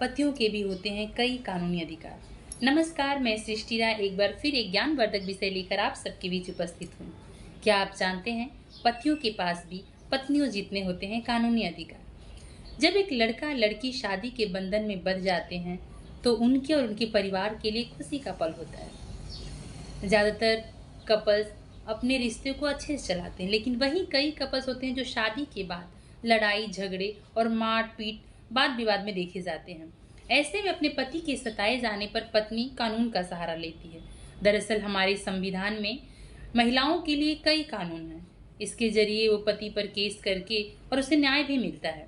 पतियों के भी होते हैं कई कानूनी अधिकार। नमस्कार, मैं सृष्टि राय एक बार फिर एक ज्ञानवर्धक विषय लेकर आप सबके बीच उपस्थित हूँ। क्या आप जानते हैं पतियों के पास भी पत्नियों जितने होते हैं कानूनी अधिकार। जब एक लड़का लड़की शादी के बंधन में बंध जाते हैं तो उनके और उनके परिवार के लिए खुशी का पल होता है। ज़्यादातर कपल्स अपने रिश्ते को अच्छे से चलाते हैं, लेकिन वहीं कई कपल्स होते हैं जो शादी के बाद लड़ाई झगड़े और मारपीट वाद विवाद में देखे जाते हैं। ऐसे में अपने पति के सताए जाने पर पत्नी कानून का सहारा लेती है। दरअसल हमारे संविधान में महिलाओं के लिए कई कानून हैं। इसके जरिए वो पति पर केस करके और उसे न्याय भी मिलता है।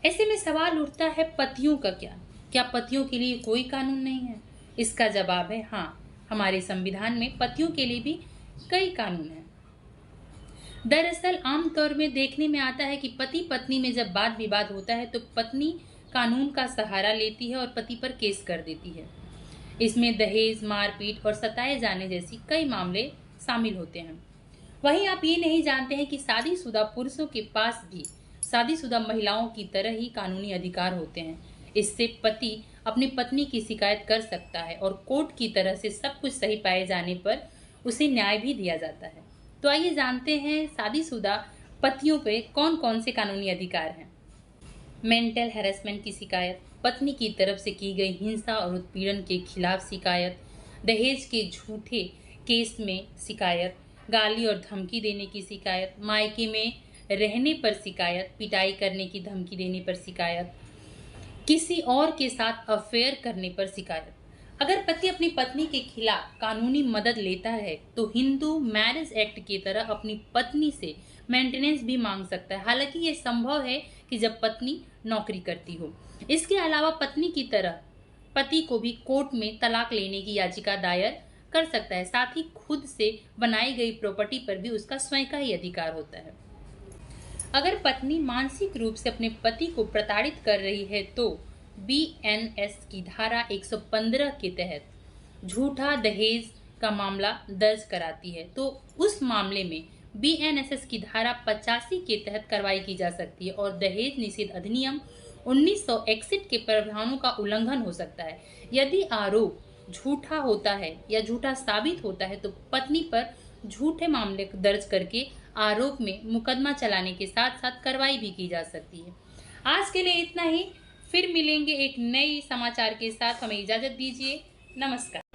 ऐसे में सवाल उठता है, पतियों का क्या पतियों के लिए कोई कानून नहीं है? इसका जवाब है हाँ, हमारे संविधान में पतियों के लिए भी कई कानून हैं। दरअसल आमतौर में देखने में आता है कि पति पत्नी में जब वाद विवाद होता है तो पत्नी कानून का सहारा लेती है और पति पर केस कर देती है। इसमें दहेज, मारपीट और सताए जाने जैसी कई मामले शामिल होते हैं। वहीं आप ये नहीं जानते हैं कि शादीशुदा पुरुषों के पास भी शादीशुदा महिलाओं की तरह ही कानूनी अधिकार होते हैं। इससे पति अपनी पत्नी की शिकायत कर सकता है और कोर्ट की तरह से सब कुछ सही पाए जाने पर उसे न्याय भी दिया जाता है। तो आइए जानते हैं शादीशुदा पतियों पे कौन कौन से कानूनी अधिकार हैं। मेंटल हैरेसमेंट की शिकायत, पत्नी की तरफ से की गई हिंसा और उत्पीड़न के खिलाफ शिकायत, दहेज के झूठे केस में शिकायत, गाली और धमकी देने की शिकायत, मायके में रहने पर शिकायत, पिटाई करने की धमकी देने पर शिकायत, किसी और के साथ अफेयर करने पर शिकायत। अगर पति अपनी पत्नी के खिलाफ कानूनी मदद लेता है तो हिंदू मैरिज एक्ट की तरह अपनी पत्नी से मेंटेनेंस भी मांग सकता है। हालांकि ये संभव है कि जब पत्नी नौकरी करती हो। इसके अलावा पत्नी की तरह पति को भी कोर्ट में तलाक लेने की याचिका दायर कर सकता है। साथ ही खुद से बनाई गई प्रॉपर्टी पर भी उसका स्वयं का ही अधिकार होता है। अगर पत्नी मानसिक रूप से अपने पति को प्रताड़ित कर रही है तो BNS की धारा 115 के तहत झूठा दहेज का मामला दर्ज कराती है। तो उस मामले में BNSS की धारा 85 के तहत कार्रवाई की जा सकती है और दहेज निषेध अधिनियम 1961 के प्रावधानों का उल्लंघन हो सकता है। यदि आरोप झूठा होता है या झूठा साबित होता है तो पत्नी पर झूठे मामले दर्ज करके आरोप में मुकदमा चलाने के साथ साथ कार्रवाई भी की जा सकती है। आज के लिए इतना ही। फिर मिलेंगे एक नई समाचार के साथ। हमें इजाजत दीजिए। नमस्कार।